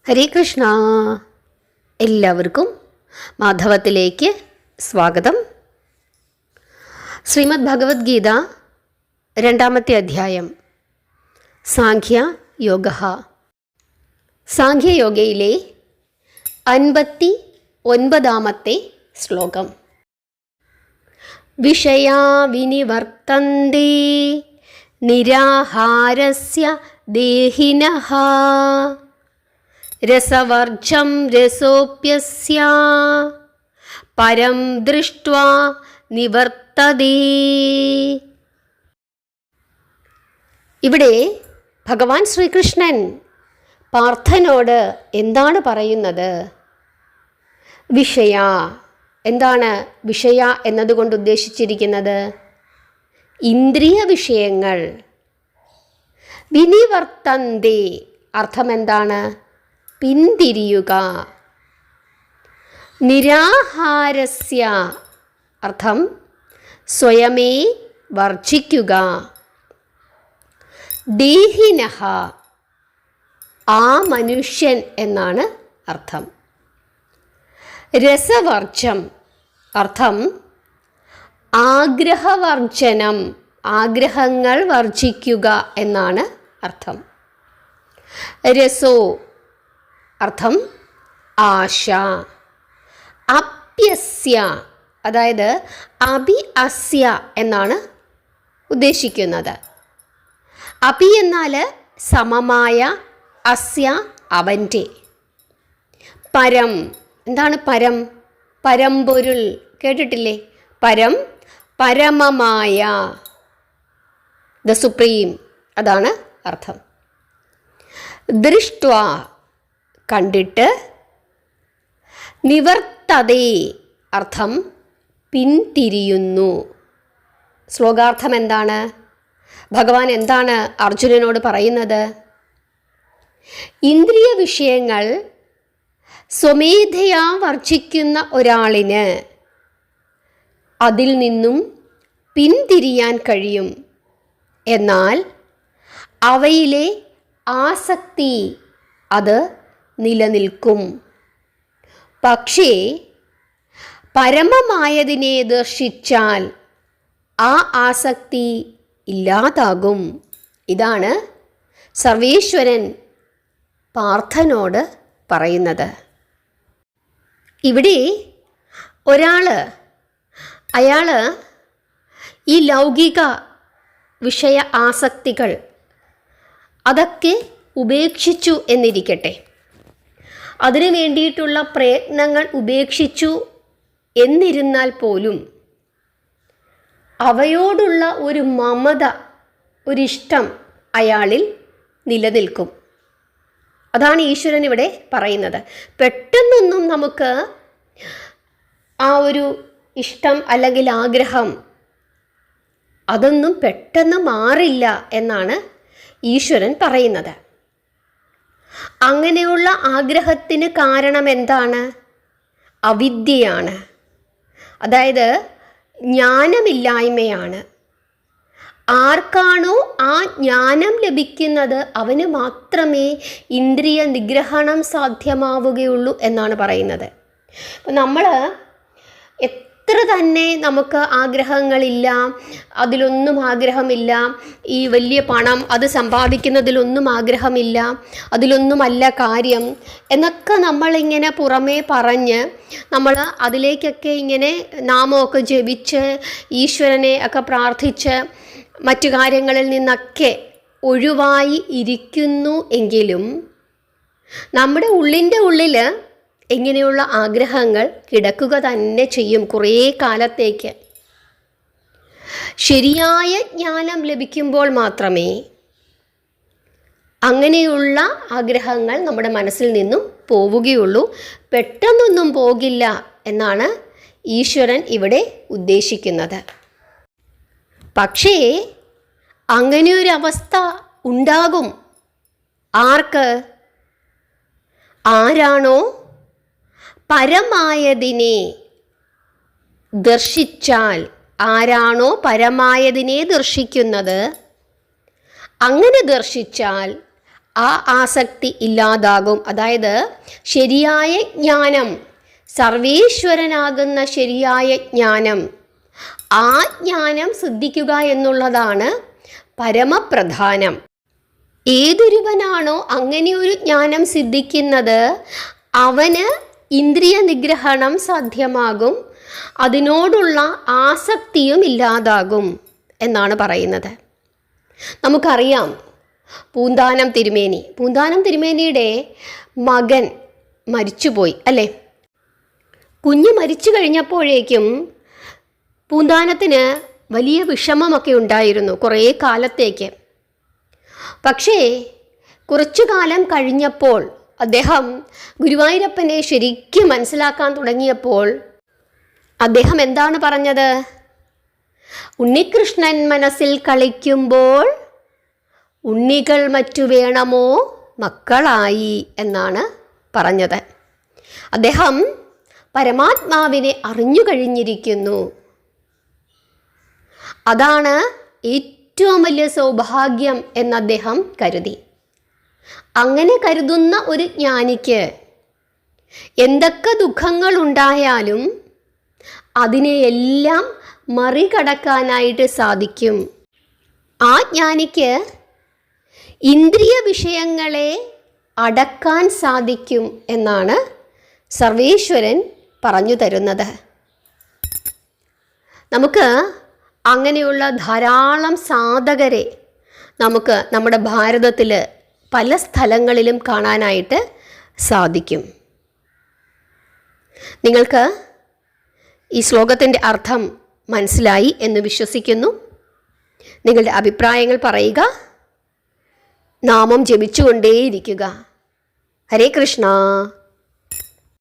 ഹരേ കൃഷ്ണ. എല്ലാവർക്കും മാധവത്തിലേക്ക് സ്വാഗതം. ശ്രീമദ് ഭഗവത്ഗീത 2-ാമത്തെ അധ്യായം സാഖ്യയോഗ. സാഖ്യയോഗയിലെ 59-ാമത്തെ ശ്ലോകം. വിഷയാ വിനിവർത്തന്തേ നിരാഹാരസ്യ ദേഹിനഃ രസവർജം രസോപ്യസ്യ പരം ദൃഷ്ട്വാ നിവർത്തതേ. ഇവിടെ ഭഗവാൻ ശ്രീകൃഷ്ണൻ പാർത്ഥനോട് എന്താണ് പറയുന്നത്? വിഷയ, എന്താണ് വിഷയ എന്നതുകൊണ്ട് ഉദ്ദേശിച്ചിരിക്കുന്നത്? ഇന്ദ്രിയ വിഷയങ്ങൾ. വിനിവർത്തന്തേ, അർത്ഥം എന്താണ്? പിന്തിരിയുക. നിരാഹാരസ്യ, അർത്ഥം സ്വയമേ വർജിക്കുക. ദേഹിനഃ, ആ മനുഷ്യൻ എന്നാണ് അർത്ഥം. രസവർജം, അർത്ഥം ആഗ്രഹവർജനം, ആഗ്രഹങ്ങൾ വർജിക്കുക എന്നാണ് അർത്ഥം. രസോ, അർത്ഥം ആശ. അപ്യസ്യ, അതായത് അപി അസ്യ എന്നാണ് ഉദ്ദേശിക്കുന്നത്. അപി എന്നാൽ സമമായ, അസ്യ അവൻ്റെ. പരം, എന്താണ് പരം? പരമ്പൊരുൾ, കേട്ടിട്ടില്ലേ? പരം, പരമമായ, ദ സുപ്രീം, അതാണ് അർത്ഥം. ദൃഷ്ട്വാ, കണ്ടിട്ട്. നിവർത്തതേ, അർത്ഥം പിന്തിരിയുന്നു. ശ്ലോകാർത്ഥം എന്താണ്? ഭഗവാൻ എന്താണ് അർജുനനോട് പറയുന്നത്? ഇന്ദ്രിയ വിഷയങ്ങൾ സ്വമേധയാ വർജിക്കുന്ന ഒരാളിന് അതിൽ നിന്നും പിന്തിരിയാൻ കഴിയും. എന്നാൽ അവയിലെ ആസക്തി അത് നിലനിൽക്കും. പക്ഷേ പരമമായതിനെ ദർശിച്ചാൽ ആ ആസക്തി ഇല്ലാതാകും. ഇതാണ് സർവേശ്വരൻ പാർത്ഥനോട് പറയുന്നത്. ഇവിടെ അയാൾ ഈ ലൗകിക വിഷയ ആസക്തികൾ അതൊക്കെ ഉപേക്ഷിച്ചു എന്നിരിക്കട്ടെ, അതിനു വേണ്ടിയിട്ടുള്ള പ്രയത്നങ്ങൾ ഉപേക്ഷിച്ചു എന്നിരുന്നാൽ പോലും അവയോടുള്ള ഒരു മമത, ഒരിഷ്ടം അയാളിൽ നിലനിൽക്കും. അതാണ് ഈശ്വരൻ ഇവിടെ പറയുന്നത്. പെട്ടെന്നൊന്നും നമുക്ക് ആ ഒരു ഇഷ്ടം അല്ലെങ്കിൽ ആഗ്രഹം അതൊന്നും പെട്ടെന്ന് മാറില്ല എന്നാണ് ഈശ്വരൻ പറയുന്നത്. അങ്ങനെയുള്ള ആഗ്രഹത്തിന് കാരണം എന്താണ്? അവിദ്യയാണ്, അതായത് ജ്ഞാനമില്ലായ്മയാണ്. ആർക്കാണോ ആ ജ്ഞാനം ലഭിക്കുന്നത് അവന് മാത്രമേ ഇന്ദ്രിയ നിഗ്രഹണം സാധ്യമാവുകയുള്ളൂ എന്നാണ് പറയുന്നത്. അപ്പം നമ്മൾ എത്ര തന്നെ നമുക്ക് ആഗ്രഹങ്ങളില്ല, അതിലൊന്നും ആഗ്രഹമില്ല, ഈ വലിയ പണം അത് സമ്പാദിക്കുന്നതിലൊന്നും ആഗ്രഹമില്ല, അതിലൊന്നുമല്ല കാര്യം എന്നൊക്കെ നമ്മളിങ്ങനെ പുറമേ പറഞ്ഞ് നമ്മൾ അതിലേക്കൊക്കെ ഇങ്ങനെ നാമമൊക്കെ ജപിച്ച് ഈശ്വരനെ ഒക്കെ പ്രാർത്ഥിച്ച് മറ്റു കാര്യങ്ങളിൽ നിന്നൊക്കെ ഒഴിവായി ഇരിക്കുന്നു എങ്കിലും നമ്മുടെ ഉള്ളിൻ്റെ ഉള്ളിൽ ഇങ്ങനെയുള്ള ആഗ്രഹങ്ങൾ കിടക്കുക തന്നെ ചെയ്യും കുറേ കാലത്തേക്ക്. ശരിയായ ജ്ഞാനം ലഭിക്കുമ്പോൾ മാത്രമേ അങ്ങനെയുള്ള ആഗ്രഹങ്ങൾ നമ്മുടെ മനസ്സിൽ നിന്നും പോവുകയുള്ളൂ. പെട്ടെന്നൊന്നും പോകില്ല എന്നാണ് ഈശ്വരൻ ഇവിടെ ഉദ്ദേശിക്കുന്നത്. പക്ഷേ അങ്ങനെയൊരവസ്ഥ ഉണ്ടാകും. ആർക്ക്? ആരാണോ പരമായതിനെ ദർശിച്ചാൽ, ആരാണോ പരമായതിനെ ദർശിക്കുന്നത്, അങ്ങനെ ദർശിച്ചാൽ ആ ആസക്തി ഇല്ലാതാകും. അതായത് ശരിയായ ജ്ഞാനം, സർവേശ്വരനാകുന്ന ശരിയായ ജ്ഞാനം, ആ ജ്ഞാനം സിദ്ധിക്കുക എന്നുള്ളതാണ് പരമപ്രധാനം. ഏതൊരുവനാണോ അങ്ങനെയൊരു ജ്ഞാനം സിദ്ധിക്കുന്നത് അവന് ഇന്ദ്രിയ നിഗ്രഹണം സാധ്യമാകും, അതിനോടുള്ള ആസക്തിയും ഇല്ലാതാകും എന്നാണ് പറയുന്നത്. നമുക്കറിയാം പൂന്താനം തിരുമേനിയുടെ മകൻ മരിച്ചുപോയി അല്ലേ? കുഞ്ഞ് മരിച്ചു കഴിഞ്ഞപ്പോഴേക്കും പൂന്താനത്തിന് വലിയ വിഷമമൊക്കെ ഉണ്ടായിരുന്നു കുറേ കാലത്തേക്ക്. പക്ഷേ കുറച്ചു കാലം കഴിഞ്ഞപ്പോൾ അദ്ദേഹം ഗുരുവായൂരപ്പനെ ശരിക്കും മനസ്സിലാക്കാൻ തുടങ്ങിയപ്പോൾ അദ്ദേഹം എന്താണ് പറഞ്ഞത്? ഉണ്ണികൃഷ്ണൻ മനസ്സിൽ കളിക്കുമ്പോൾ ഉണ്ണികൾ മറ്റു വേണമോ മക്കളായി എന്നാണ് പറഞ്ഞത്. അദ്ദേഹം പരമാത്മാവിനെ അറിഞ്ഞു കഴിഞ്ഞിരിക്കുന്നു. അതാണ് ഏറ്റവും വലിയ സൗഭാഗ്യം എന്ന് അദ്ദേഹം കരുതി. അങ്ങനെ കരുതുന്ന ഒരു ജ്ഞാനിക്ക് എന്തൊക്കെ ദുഃഖങ്ങൾ ഉണ്ടായാലും അതിനെയെല്ലാം മറികടക്കാനായിട്ട് സാധിക്കും. ആ ജ്ഞാനിക്ക് ഇന്ദ്രിയ വിഷയങ്ങളെ അടക്കാൻ സാധിക്കും എന്നാണ് സർവേശ്വരൻ പറഞ്ഞു തരുന്നത്. നമുക്ക് അങ്ങനെയുള്ള ധാരാളം സാധകരെ നമുക്ക് നമ്മുടെ ഭാരതത്തിൽ പല സ്ഥലങ്ങളിലും കാണാനായിട്ട് സാധിക്കും. നിങ്ങൾക്ക് ഈ ശ്ലോകത്തിൻ്റെ അർത്ഥം മനസ്സിലായി എന്ന് വിശ്വസിക്കുന്നു. നിങ്ങളുടെ അഭിപ്രായങ്ങൾ പറയുക. നാമം ജപിച്ചുകൊണ്ടേയിരിക്കുക. ഹരേ കൃഷ്ണ.